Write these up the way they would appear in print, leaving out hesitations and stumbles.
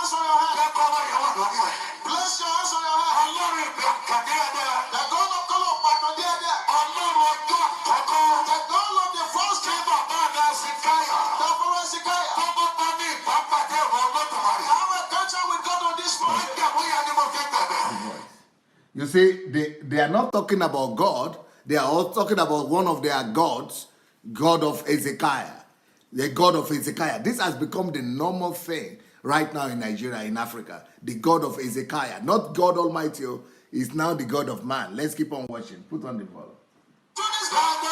hands on your head. Place your hands on your head. The God of color, the God of the first king, the prophet Hezekiah. Have a culture with God on this morning. You see, they are not talking about God. They are all talking about one of their gods, God of Hezekiah. The God of Hezekiah. This has become the normal thing right now in Nigeria, in Africa. The God of Hezekiah. Not God Almighty, is now the God of man. Let's keep on watching. Put on the volume. Stop.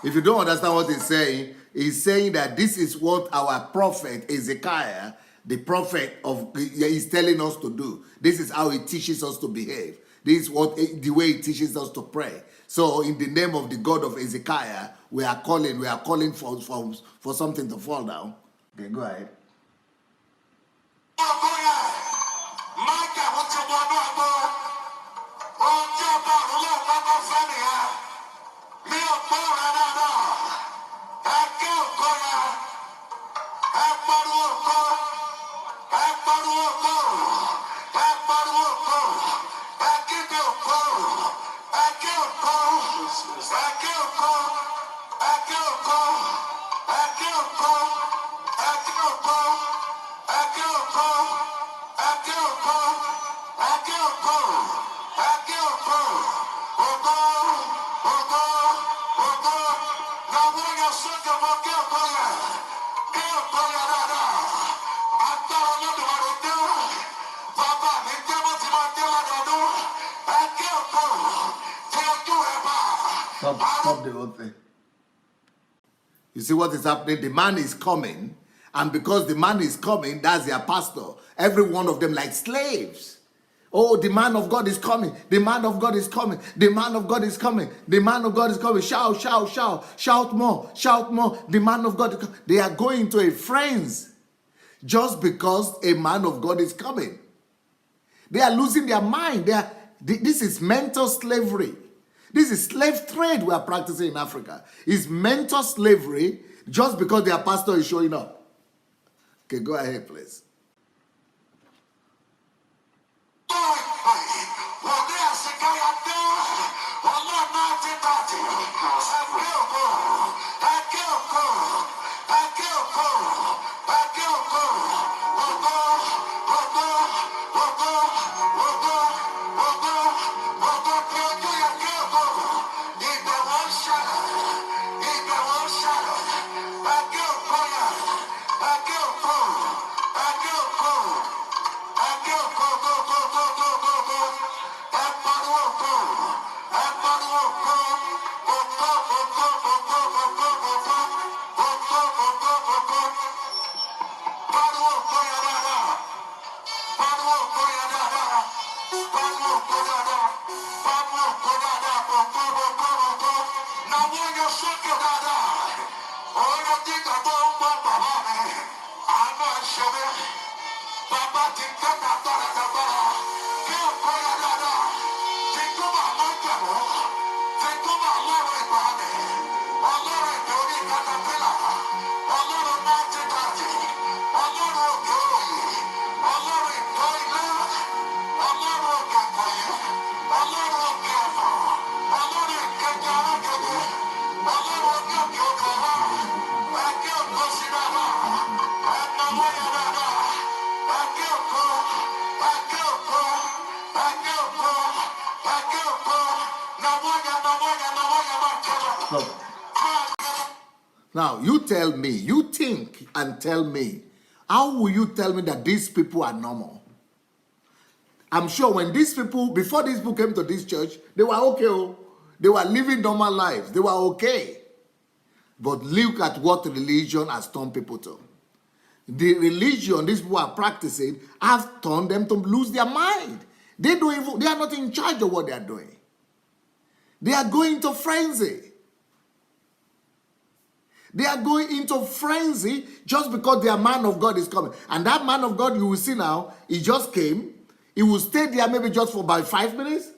If you don't understand what he's saying that this is what our prophet Ezekiel, the prophet of, is telling us to do. This is how he teaches us to behave. This is what the way he teaches us to pray. So in the name of the God of Ezekiel, we are calling for something to fall down. Okay, go ahead. Stop the whole thing. You see what is happening? The man is coming, and because the man is coming, that's their pastor. Every one of them like slaves. Oh, the man of God is coming. The man of God is coming. The man of God is coming. The man of God is coming. Shout, shout, shout. Shout more. Shout more. The man of God is coming. They are going to a frenzy just because a man of God is coming. They are losing their mind. This is mental slavery. This is slave trade we are practicing in Africa. It's mental slavery just because their pastor is showing up. Okay, go ahead, please. Now, you tell me, you think and tell me, how will you tell me that these people are normal? I'm sure when these people, before these people came to this church, they were okay. They were living normal lives. They were okay. But look at what religion has turned people to. The religion these people are practicing have turned them to lose their mind. They are not in charge of what they are doing. They are going to frenzy. They are going into frenzy just because their man of God is coming. And that man of God, you will see now, he just came. He will stay there maybe just for about 5 minutes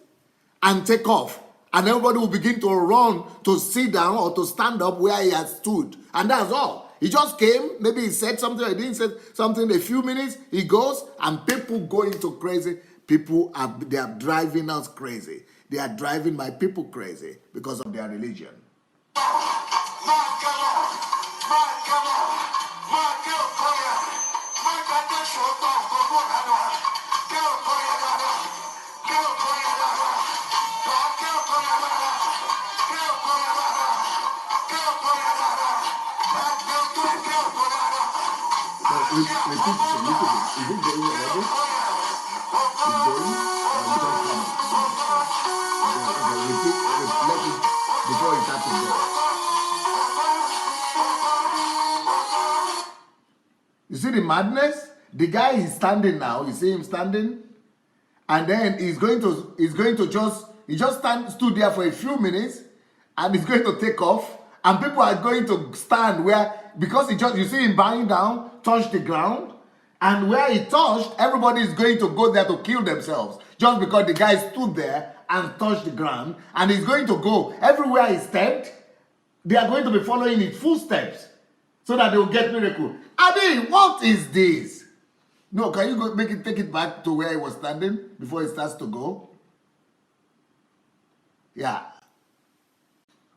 and take off. And everybody will begin to run to sit down or to stand up where he has stood. And that's all. He just came, maybe he said something, or he didn't say something, a few minutes, he goes, and people go into crazy. They are driving us crazy. They are driving my people crazy because of their religion. You see the madness? The guy is standing now. You see him standing? And then he just stood there for a few minutes, and he's going to take off. And people are going to stand because you see him bowing down, touch the ground. And where he touched, everybody is going to go there to kill themselves. Just because the guy stood there and touched the ground. And he's going to go everywhere he stepped. They are going to be following his footsteps so that they will get miracle. I mean, what is this? No, can you take it back to where he was standing before he starts to go? Yeah.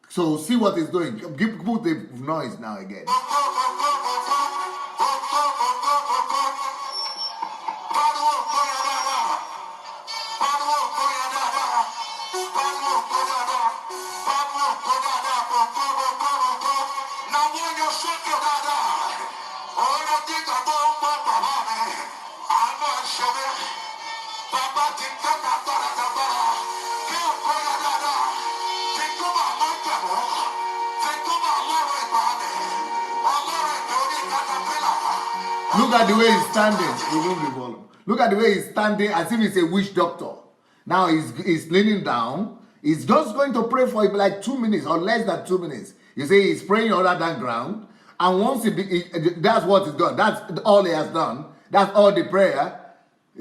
So see what he's doing. Put the noise now again. Look at the way he's standing. Remove the volume. Look at the way he's standing as if he's a witch doctor. Now he's leaning down. He's just going to pray for like 2 minutes or less than 2 minutes. You see, he's praying on that ground. And once that's what he's done. That's all he has done. That's all the prayer.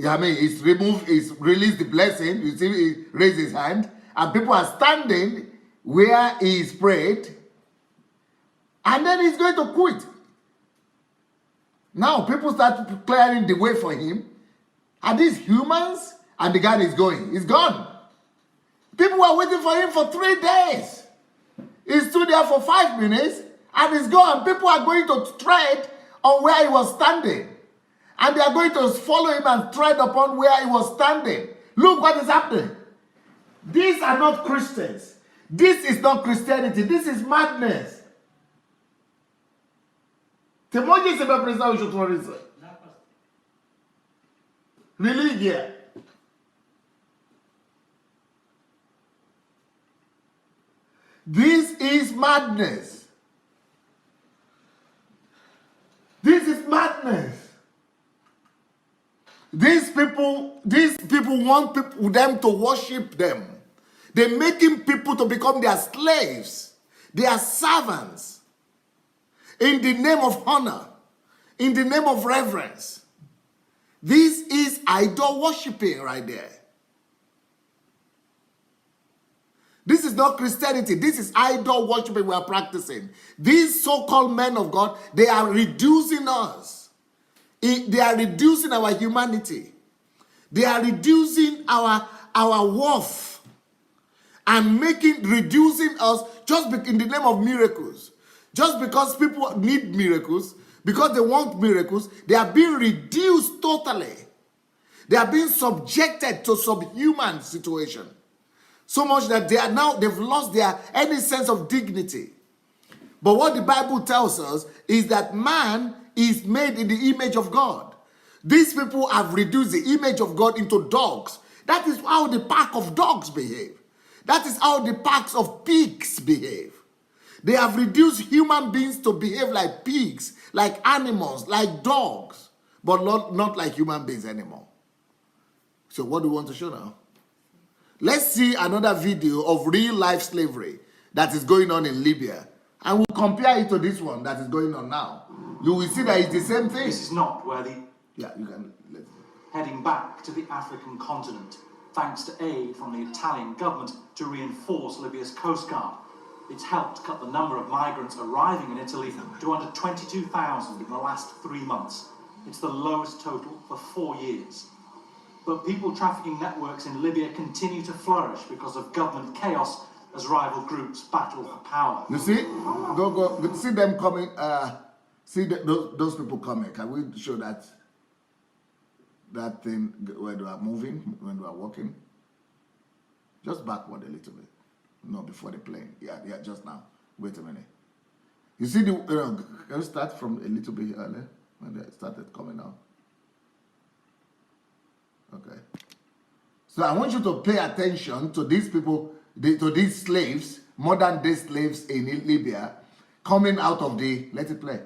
I mean, he's released the blessing. You see, he raised his hand. And people are standing where he's prayed. And then he's going to quit. Now people start clearing the way for him. Are these humans? And the guy is going. He's gone. People were waiting for him for 3 days. He stood there for 5 minutes and he's gone. People are going to tread on where he was standing. And they are going to follow him and tread upon where he was standing. Look what is happening. These are not Christians. This is not Christianity. This is madness. Ты можешь себя представить, что творится? Религия. This is madness. This is madness. These people want them to worship them. They're making people to become their slaves, their servants. In the name of honor, in the name of reverence. This is idol worshiping right there. This is not Christianity. This is idol worshiping we are practicing. These so-called men of God, they are reducing us. They are reducing our humanity. They are reducing our worth and reducing us just in the name of miracles. Just because people need miracles, because they want miracles, they are being reduced totally. They are being subjected to subhuman situation. So much that they've lost any sense of dignity. But what the Bible tells us is that man is made in the image of God. These people have reduced the image of God into dogs. That is how the pack of dogs behave. That is how the packs of pigs behave. They have reduced human beings to behave like pigs, like animals, like dogs, but not like human beings anymore. So what do we want to show now? Let's see another video of real life slavery that is going on in Libya. And we'll compare it to this one that is going on now. You will see that it's the same thing. This is not where the... Yeah, you can... Heading back to the African continent, thanks to aid from the Italian government to reinforce Libya's coast guard. It's helped cut the number of migrants arriving in Italy to under 22,000 in the last 3 months. It's the lowest total for 4 years. But people trafficking networks in Libya continue to flourish because of government chaos as rival groups battle for power. You see? Go. See them coming. Those people coming. Can we show that thing when they are moving, when they are walking? Just backward a little bit. No, before the plane. Yeah, just now. Wait a minute. You see can you start from a little bit earlier when they started coming out? Okay. So I want you to pay attention to these people, to these slaves, modern day slaves in Libya, coming out of the, let it play.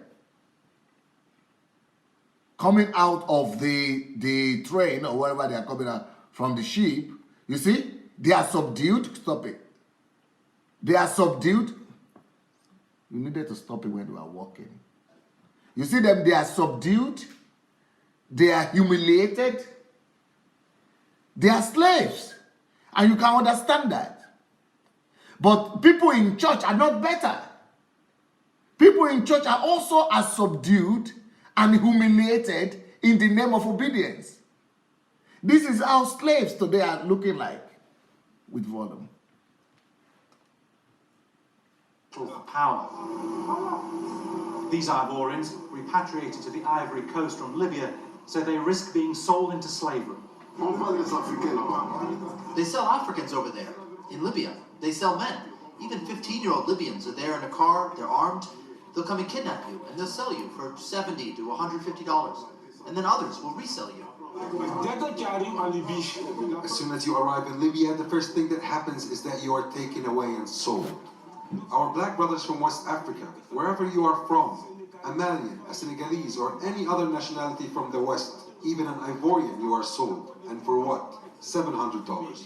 Coming out of the train or wherever they are coming out from the ship. You see, they are subdued. Stop it. They are subdued. You needed to stop it when you are walking. You see them, they are subdued. They are humiliated. They are slaves. And you can understand that. But people in church are not better. People in church are also as subdued and humiliated in the name of obedience. This is how slaves today are looking like with volume. For power. These Ivorians, repatriated to the Ivory Coast from Libya, say they risk being sold into slavery. They sell Africans over there, in Libya. They sell men. Even 15-year-old Libyans are there in a car, they're armed. They'll come and kidnap you, and they'll sell you for $70 to $150. And then others will resell you. As soon as you arrive in Libya, the first thing that happens is that you are taken away and sold. Our black brothers from West Africa, wherever you are from, a Malian, a Senegalese, or any other nationality from the West, even an Ivorian, you are sold. And for what? $700.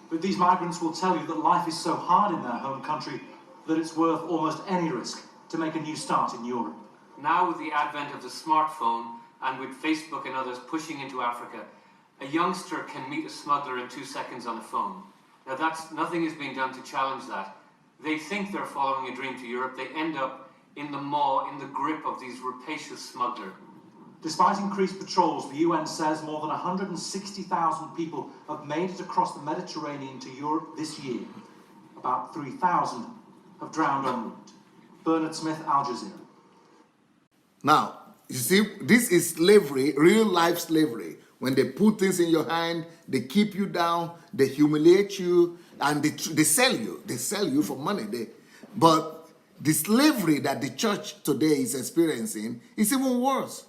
But these migrants will tell you that life is so hard in their home country that it's worth almost any risk to make a new start in Europe. Now, with the advent of the smartphone and with Facebook and others pushing into Africa, a youngster can meet a smuggler in 2 seconds on the phone. Now, nothing is being done to challenge that. They think they're following a dream to Europe. They end up in the maw, in the grip of these rapacious smugglers. Despite increased patrols, the UN says more than 160,000 people have made it across the Mediterranean to Europe this year. About 3,000 have drowned en route. Bernard Smith, Al Jazeera. Now, you see, this is slavery, real life slavery. When they put things in your hand, they keep you down, they humiliate you, and they sell you. They sell you for money. But the slavery that the church today is experiencing is even worse.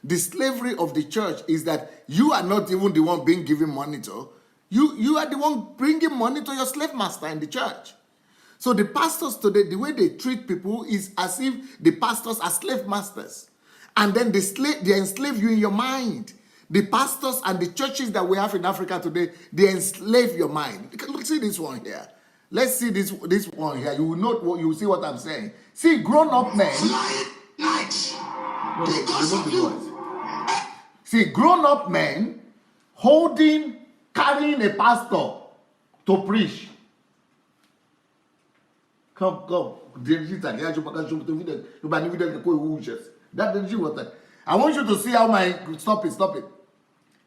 The slavery of the church is that you are not even the one being given money to. You are the one bringing money to your slave master in the church. So the pastors today, the way they treat people is as if the pastors are slave masters. And then they enslave you in your mind. The pastors and the churches that we have in Africa today, they enslave your mind. Look, see this one here. Let's see this one here. You will know, you will see what I'm saying. See, grown-up men. See, grown-up men carrying a pastor to preach. Come. I want you to see how stop it.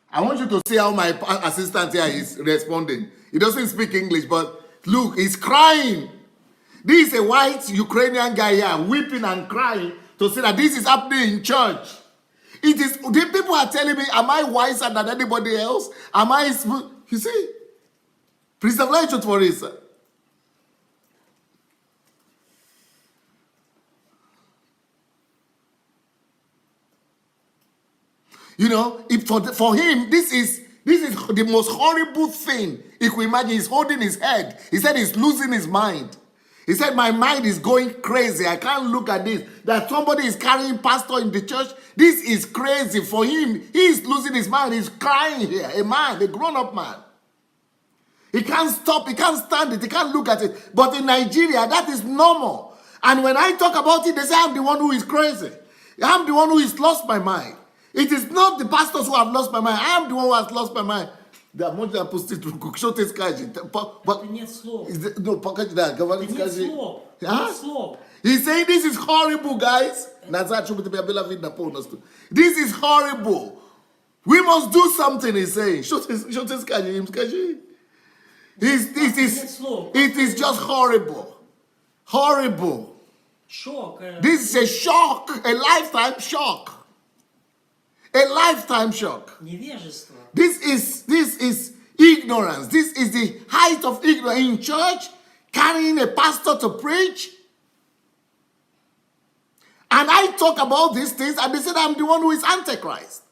I want you to see how my assistant here is responding. He doesn't speak English, but look, he's crying. This is a white Ukrainian guy here weeping and crying to say that this is happening in church. The people are telling me, am I wiser than anybody else? You see? Представляете, что творится? You know, for him, this is the most horrible thing. If we imagine, he's holding his head. He said he's losing his mind. He said, my mind is going crazy. I can't look at this. That somebody is carrying pastor in the church. This is crazy for him. He is losing his mind. He's crying here. A man, a grown-up man. He can't stop. He can't stand it. He can't look at it. But in Nigeria, that is normal. And when I talk about it, they say I'm the one who is crazy. I'm the one who has lost my mind. It is not the pastors who have lost my mind. I am the one who has lost my mind. Да, можно опустить руку. Что ты скажешь? Нет слов. No, покажи, да, говори, Нет скажи. слов. А? Нет слов. He's saying this is horrible, guys. This is horrible. We must do something, he's saying. Что ты скажешь им, скажи. It is just horrible. Horrible. Шок. This is a shock, a lifetime shock. A lifetime shock. Невежество. This is ignorance. This is the height of ignorance. In church, carrying a pastor to preach. And I talk about these things, and they said I'm the one who is Antichrist.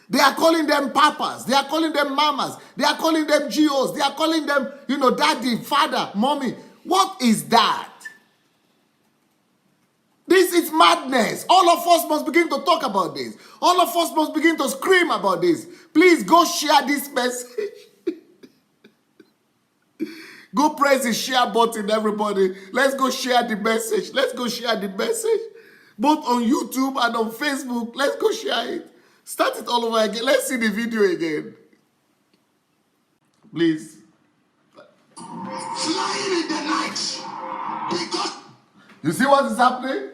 They are calling them papas. They are calling them mamas. They are calling them GOs. They are calling them, daddy, father, mommy. What is that? This is madness. All of us must begin to talk about this. All of us must begin to scream about this. Please go share this message. Go press the share button, everybody. Let's go share the message. Let's go share the message. Both on YouTube and on Facebook. Let's go share it. Start it all over again. Let's see the video again. Please. Flying in the night. Because You see what is happening?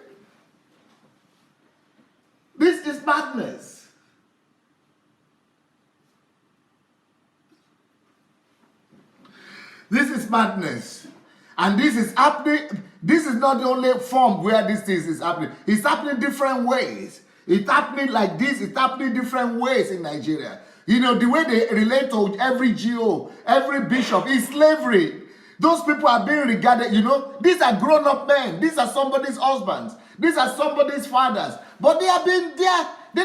This is madness. This is madness. And this is happening. This is not the only form where this thing is happening. It's happening different ways. It's happening like this. It's happening different ways in Nigeria. The way they relate to every GO, every bishop is slavery. Those people are being regarded, these are grown-up men. These are somebody's husbands. These are somebody's fathers. But they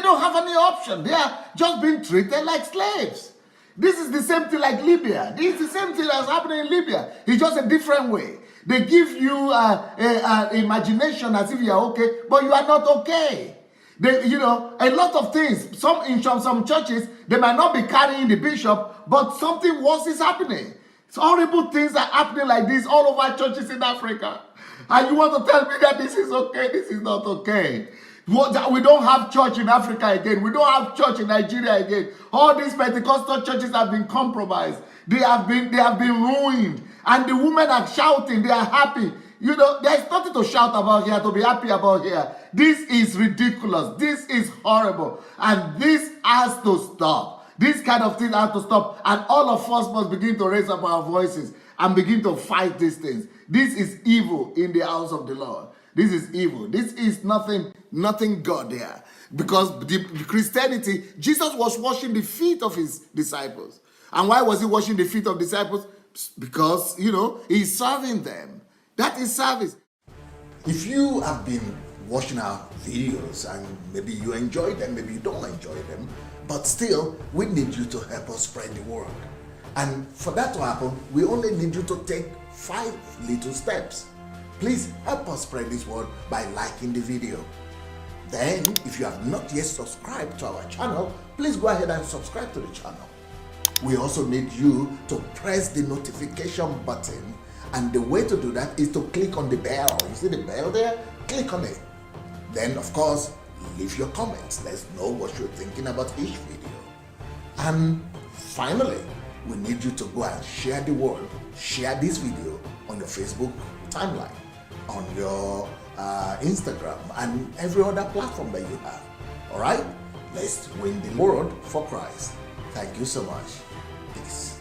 don't have any option. They are just being treated like slaves. This is the same thing like Libya. This is the same thing that's happening in Libya. It's just a different way. They give you an imagination as if you are okay, but you are not okay. A lot of things. In some churches, they might not be carrying the bishop, but something worse is happening. Horrible things are happening like this all over churches in Africa. And you want to tell me that this is okay? This is not okay. We don't have church in Africa again. We don't have church in Nigeria again. All these Pentecostal churches have been compromised. They have been ruined. And the women are shouting. They are happy. There's nothing to shout about here, to be happy about here. This is ridiculous. This is horrible. And this has to stop. This kind of thing has to stop. And all of us must begin to raise up our voices and begin to fight these things. This is evil in the house of the Lord. This is evil. This is nothing God there. Because the Christianity, Jesus was washing the feet of his disciples. And why was he washing the feet of disciples? Because, he's serving them. That is service. If you have been watching our videos and maybe you enjoy them, maybe you don't enjoy them, but still, we need you to help us spread the word. And for that to happen, we only need you to take 5 little steps. Please help us spread this word by liking the video. Then, if you have not yet subscribed to our channel, please go ahead and subscribe to the channel. We also need you to press the notification button. And the way to do that is to click on the bell. You see the bell there? Click on it. Then, of course, leave your comments. Let's know what you're thinking about each video. And finally, we need you to go and share the word. Share this video on your Facebook timeline, on your Instagram, and every other platform that you have. All right? Let's win the world for Christ. Thank you so much. Peace.